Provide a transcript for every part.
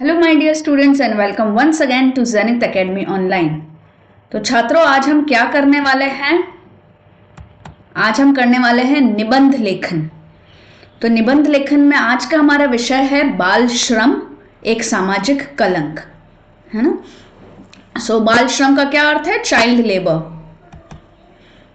Hello my dear students and welcome once again to Zenith Academy online. तो छात्रों, आज हम क्या करने वाले हैं? आज हम करने वाले हैं निबंध लेखन। तो निबंध लेखन में आज का हमारा विषय है बाल श्रम एक सामाजिक कलंक, है ना। बाल श्रम का क्या अर्थ है? Child labour.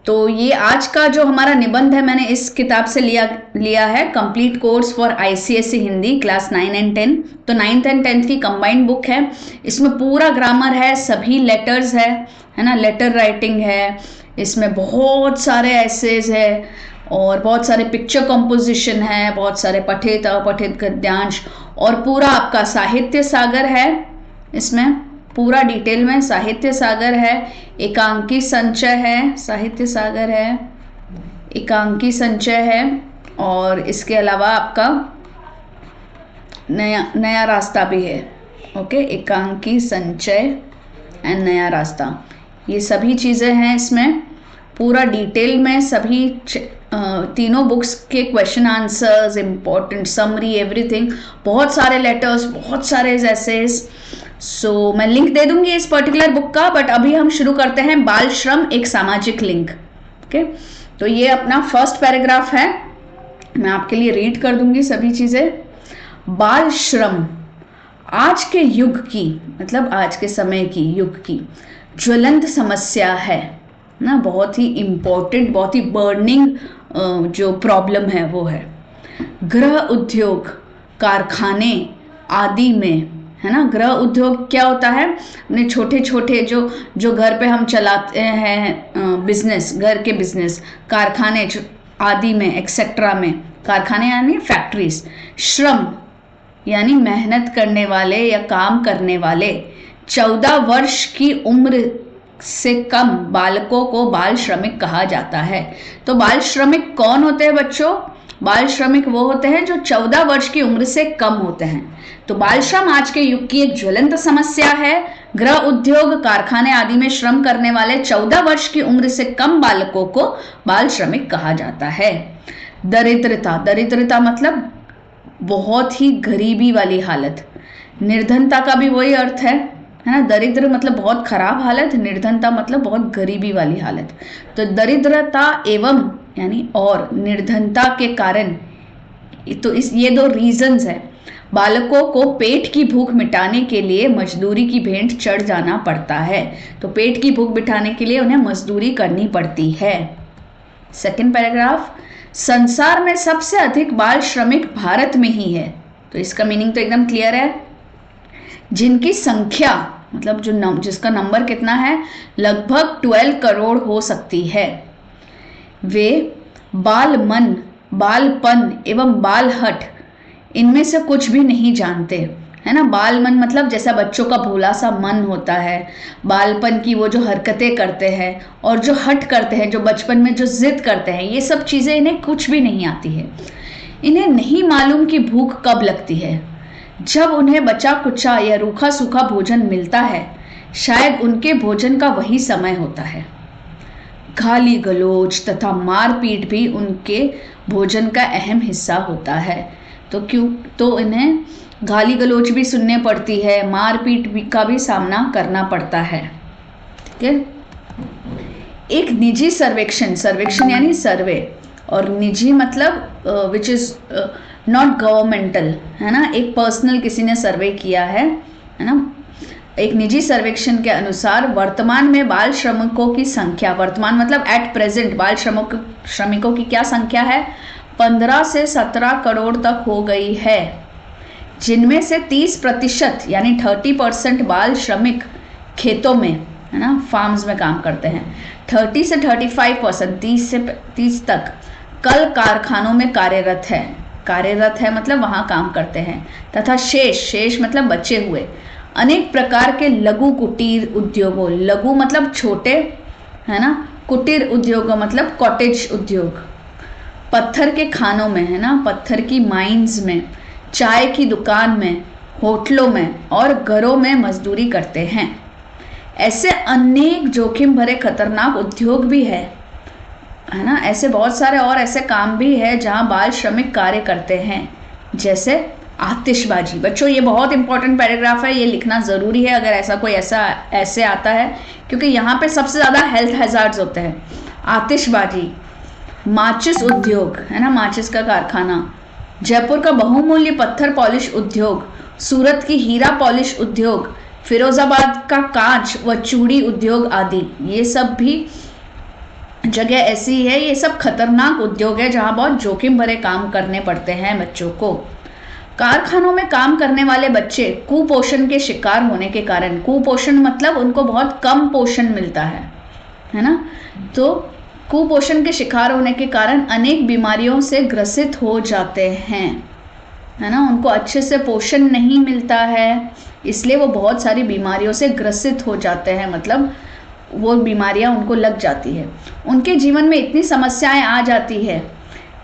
तो ये आज का जो हमारा निबंध है, मैंने इस किताब से लिया है, complete course for ICSE Hindi class 9 and 10। तो 9th एंड 10th की कंबाइंड बुक है। इसमें पूरा ग्रामर है, सभी लेटर्स है ना, लेटर राइटिंग है, इसमें बहुत सारे एसेज है और बहुत सारे पिक्चर कंपोजिशन है, बहुत सारे पठित अपठित गद्यांश और पूरा आपका साहित्य सागर है। इसमें पूरा डिटेल में साहित्य सागर है, एकांकी संचय है, साहित्य सागर है, एकांकी संचय है और इसके अलावा आपका नया रास्ता भी है। ओके, एकांकी संचय एंड नया रास्ता, ये सभी चीज़ें हैं इसमें पूरा डिटेल में। सभी तीनों बुक्स के question answers, important summary, everything, बहुत सारे लेटर्स, बहुत सारे एसेस। मैं लिंक दे दूंगी इस पर्टिकुलर बुक का, बट अभी हम शुरू करते हैं बाल श्रम एक सामाजिक लिंक। ओके, तो ये अपना फर्स्ट पैराग्राफ है, मैं आपके लिए रीड कर दूंगी सभी चीजें। बाल श्रम आज के युग की, मतलब आज के समय की, युग की ज्वलंत समस्या है ना, बहुत ही इम्पोर्टेंट, बहुत ही बर्निंग जो प्रॉब्लम है वो है। गृह उद्योग, कारखाने आदि में, है ना। गृह उद्योग क्या होता है? अपने छोटे छोटे जो घर पे हम चलाते हैं बिजनेस, घर के बिजनेस, कारखाने आदि में, एक्सेट्रा में, कारखाने यानी फैक्ट्रीज। श्रम यानी मेहनत करने वाले या काम करने वाले। 14 वर्ष की उम्र से कम बालकों को बाल श्रमिक कहा जाता है। तो बाल श्रमिक कौन होते हैं बच्चों? बाल श्रमिक वो होते हैं जो 14 वर्ष की उम्र से कम होते हैं। तो बाल श्रम आज के युग की एक ज्वलंत समस्या है। गृह उद्योग, कारखाने आदि में श्रम करने वाले 14 वर्ष की उम्र से कम बालकों को बाल श्रमिक कहा जाता है। दरिद्रता, दरिद्रता मतलब बहुत ही गरीबी वाली हालत। निर्धनता का भी वही अर्थ है ना। दरिद्र मतलब बहुत खराब हालत, निर्धनता मतलब बहुत गरीबी वाली हालत। तो दरिद्रता एवं यानी और निर्धनता के कारण, तो ये दो रीजंस है। बालकों को पेट की भूख मिटाने के लिए मजदूरी की भेंट चढ़ जाना पड़ता है। तो पेट की भूख मिटाने के लिए उन्हें मजदूरी करनी पड़ती है। सेकंड पैराग्राफ, संसार में सबसे अधिक बाल श्रमिक भारत में ही है। तो इसका मीनिंग तो एकदम क्लियर है। जिनकी संख्या मतलब जिसका नंबर कितना है, लगभग 12 करोड़ हो सकती है। वे बाल मन, बालपन एवं बाल हट, इनमें से कुछ भी नहीं जानते, है ना। बाल मन मतलब जैसा बच्चों का भोला सा मन होता है, बालपन की वो जो हरकतें करते हैं और जो हट करते हैं, जो बचपन में जो जिद करते हैं, ये सब चीज़ें इन्हें कुछ भी नहीं आती है। इन्हें नहीं मालूम कि भूख कब लगती है। जब उन्हें बचा कुचा या रूखा सूखा भोजन मिलता है, शायद उनके भोजन का वही समय होता है। गाली गलौज तथा मारपीट भी उनके भोजन का अहम हिस्सा होता है। तो इन्हें गाली गलौज भी सुनने पड़ती है, मारपीट का भी सामना करना पड़ता है। ठीक है। एक निजी सर्वेक्षण, सर्वेक्षण यानी सर्वे, और निजी मतलब विच इज नॉट गवर्नमेंटल, है ना। एक पर्सनल किसी ने सर्वे किया है ना। एक निजी सर्वेक्षण के अनुसार वर्तमान में बाल श्रमिकों की संख्या, वर्तमान मतलब एट प्रेजेंट, बाल श्रमिकों की क्या संख्या है? 15 से 17 करोड़ तक हो गई है, जिनमें से 30% यानी 30% बाल श्रमिक खेतों में, है ना, फार्म्स में काम करते हैं। 30 से 35%, 30 से 30 तक कल कारखानों में कार्यरत है मतलब वहाँ काम करते हैं। तथा शेष मतलब बचे हुए अनेक प्रकार के लघु कुटीर उद्योगों, लघु मतलब छोटे, है ना, कुटीर उद्योगों मतलब कॉटेज उद्योग, पत्थर के खानों में, है ना, पत्थर की माइंस में, चाय की दुकान में, होटलों में और घरों में मजदूरी करते हैं। ऐसे अनेक जोखिम भरे खतरनाक उद्योग भी है ना। ऐसे बहुत सारे और ऐसे काम भी है जहां बाल श्रमिक कार्य करते हैं, जैसे आतिशबाजी। बच्चों ये बहुत इंपॉर्टेंट पैराग्राफ है, ये लिखना ज़रूरी है अगर ऐसा कोई ऐसे आता है, क्योंकि यहाँ पे सबसे ज़्यादा हेल्थ हैजार्ड्स होते हैं। आतिशबाजी, माचिस उद्योग है ना, माचिस का कारखाना, जयपुर का बहुमूल्य पत्थर पॉलिश उद्योग, सूरत की हीरा पॉलिश उद्योग, फिरोजाबाद का कांच व चूड़ी उद्योग आदि। ये सब भी जगह ऐसी है, ये सब खतरनाक उद्योग है जहां बहुत जोखिम भरे काम करने पड़ते हैं बच्चों को। कारखानों में काम करने वाले बच्चे कुपोषण के शिकार होने के कारण, कुपोषण मतलब उनको बहुत कम पोषण मिलता है ना, तो कुपोषण के शिकार होने के कारण अनेक बीमारियों से ग्रसित हो जाते हैं, है ना। उनको अच्छे से पोषण नहीं मिलता है, इसलिए वो बहुत सारी बीमारियों से ग्रसित हो जाते हैं, मतलब वो बीमारियां उनको लग जाती है। उनके जीवन में इतनी समस्याएं आ जाती है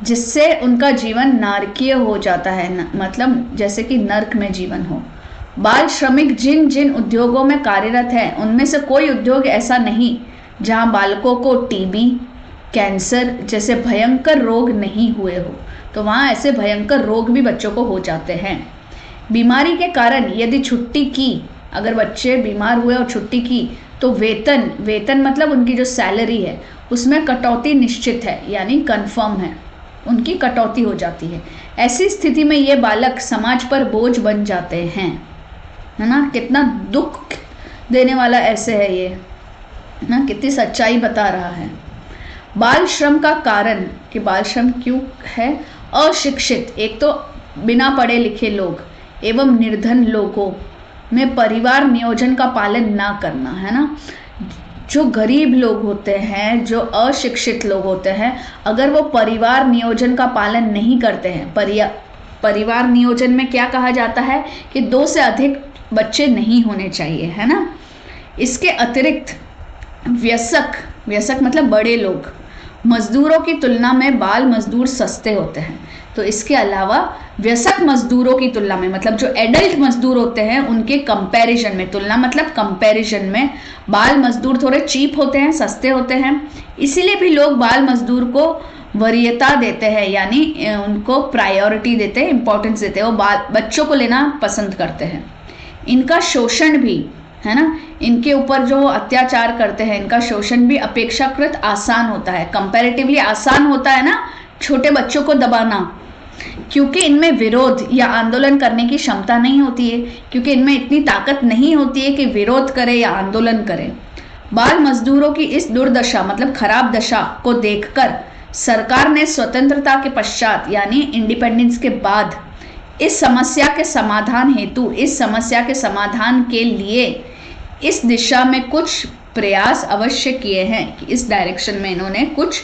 जिससे उनका जीवन नारकीय हो जाता है, मतलब जैसे कि नर्क में जीवन हो। बाल श्रमिक जिन जिन उद्योगों में कार्यरत हैं, उनमें से कोई उद्योग ऐसा नहीं जहां बालकों को टीबी, कैंसर जैसे भयंकर रोग नहीं हुए हो। तो वहाँ ऐसे भयंकर रोग भी बच्चों को हो जाते हैं। बीमारी के कारण यदि छुट्टी की, अगर बच्चे बीमार हुए और छुट्टी की, तो वेतन मतलब उनकी जो सैलरी है उसमें कटौती निश्चित है, यानी कंफर्म है, उनकी कटौती हो जाती है। ऐसी स्थिति में ये बालक समाज पर बोझ बन जाते हैं, है ना। कितना दुख देने वाला ऐसे है ये, ना, कितनी सच्चाई बता रहा है। बाल श्रम का कारण कि बाल श्रम क्यों है, अशिक्षित, एक तो बिना पढ़े लिखे लोग एवं निर्धन लोगों में परिवार नियोजन का पालन ना करना, है ना। जो गरीब लोग होते हैं, जो अशिक्षित लोग होते हैं, अगर वो परिवार नियोजन का पालन नहीं करते हैं, परिवार नियोजन में क्या कहा जाता है कि 2 से अधिक बच्चे नहीं होने चाहिए, है ना। इसके अतिरिक्त व्यसक मतलब बड़े लोग, मजदूरों की तुलना में बाल मजदूर सस्ते होते हैं। तो इसके अलावा व्यसक मजदूरों की तुलना में, मतलब जो एडल्ट मजदूर होते हैं उनके कंपैरिजन में, तुलना मतलब कंपैरिजन में, बाल मजदूर थोड़े चीप होते हैं, सस्ते होते हैं। इसीलिए भी लोग बाल मजदूर को वरीयता देते हैं, यानी उनको प्रायोरिटी देते हैं, इंपॉर्टेंस देते हैं, वो बच्चों को लेना पसंद करते हैं। इनका शोषण भी, है ना, इनके ऊपर जो अत्याचार करते हैं, इनका शोषण भी अपेक्षाकृत आसान होता है, कंपैरेटिवली आसान होता है ना छोटे बच्चों को दबाना, क्योंकि इनमें विरोध या आंदोलन करने की क्षमता नहीं होती है, क्योंकि इनमें इतनी ताकत नहीं होती है कि विरोध करे या आंदोलन करे। बाल मजदूरों की इस दुर्दशा मतलब खराब दशा को देखकर सरकार ने स्वतंत्रता के पश्चात यानी इंडिपेंडेंस के बाद इस समस्या के समाधान के लिए इस दिशा में कुछ प्रयास अवश्य किए हैं, कि इस डायरेक्शन में इन्होंने कुछ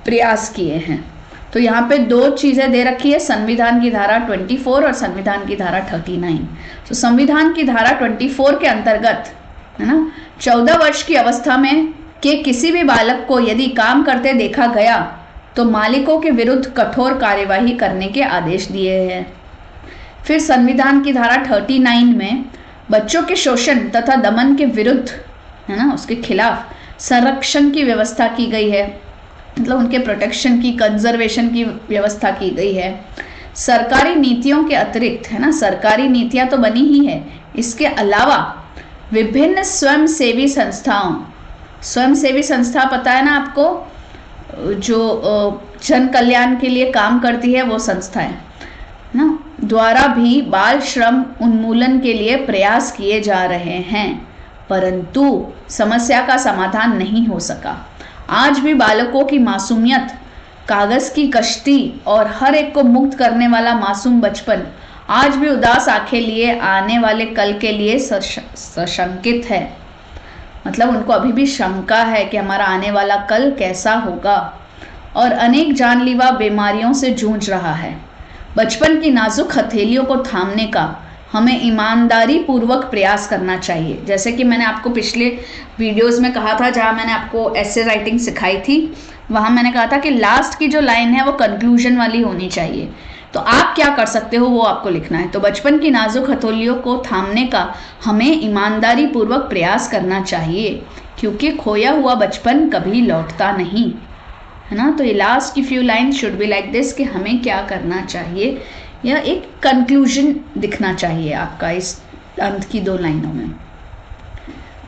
प्रयास किए हैं। तो यहाँ पे 2 चीज़ें दे रखी है, संविधान की धारा 24 और संविधान की धारा 39। तो संविधान की धारा 24 के अंतर्गत, है ना, 14 वर्ष की अवस्था में के किसी भी बालक को यदि काम करते देखा गया तो मालिकों के विरुद्ध कठोर कार्यवाही करने के आदेश दिए हैं। फिर संविधान की धारा 39 में बच्चों के शोषण तथा दमन के विरुद्ध, है ना, उसके खिलाफ संरक्षण की व्यवस्था की गई है, मतलब उनके प्रोटेक्शन की, कंजर्वेशन की व्यवस्था की गई है। सरकारी नीतियों के अतिरिक्त, है ना, सरकारी नीतियां तो बनी ही है, इसके अलावा विभिन्न स्वयंसेवी संस्था पता है ना आपको, जो जन कल्याण के लिए काम करती है, वो संस्था है ना, द्वारा भी बाल श्रम उन्मूलन के लिए प्रयास किए जा रहे हैं, परंतु समस्या का समाधान नहीं हो सका। आज भी बालकों की मासूमियत, कागज की कश्ती और हर एक को मुक्त करने वाला मासूम बचपन आज भी उदास आंखें लिए आने वाले कल के लिए सशंकित है। मतलब उनको अभी भी शंका है कि हमारा आने वाला कल कैसा होगा, और अनेक जानलेवा बीमारियों से जूझ रहा है। बचपन की नाजुक हथेलियों को थामने का हमें ईमानदारी पूर्वक प्रयास करना चाहिए। जैसे कि मैंने आपको पिछले वीडियोस में कहा था, जहाँ मैंने आपको ऐसे राइटिंग सिखाई थी, वहाँ मैंने कहा था कि लास्ट की जो लाइन है वो कंक्लूजन वाली होनी चाहिए। तो आप क्या कर सकते हो वो आपको लिखना है। तो बचपन की नाजुक हथेलियों को थामने का हमें ईमानदारी पूर्वक प्रयास करना चाहिए, क्योंकि खोया हुआ बचपन कभी लौटता नहीं, है ना। तो ये लास्ट की few line should be like this, कि हमें क्या करना चाहिए या एक कंक्लूजन दिखना चाहिए आपका इस अंत की 2 लाइनों में।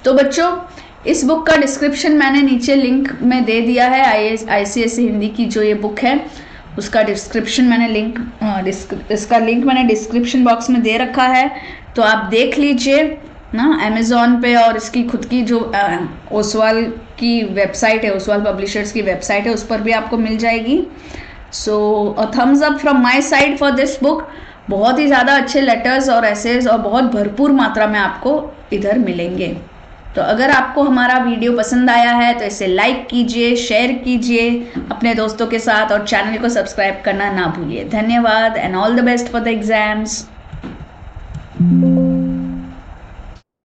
तो बच्चों इस बुक का डिस्क्रिप्शन मैंने नीचे लिंक में दे दिया है। ICSE हिंदी की जो ये बुक है उसका डिस्क्रिप्शन मैंने इसका लिंक मैंने डिस्क्रिप्शन बॉक्स में दे रखा है, तो आप देख लीजिए ना अमेज़ॉन पे, और इसकी खुद की जो ओसवाल की वेबसाइट है, ओसवाल पब्लिशर्स की वेबसाइट है, उस पर भी आपको मिल जाएगी। सो Thums up from my side for this book. बहुत ही ज़्यादा अच्छे लेटर्स और एसेज और बहुत भरपूर मात्रा में आपको इधर मिलेंगे। तो अगर आपको हमारा वीडियो पसंद आया है तो इसे लाइक कीजिए, शेयर कीजिए अपने दोस्तों के साथ, और चैनल को सब्सक्राइब करना ना भूलिए। धन्यवाद and all the best for the exams.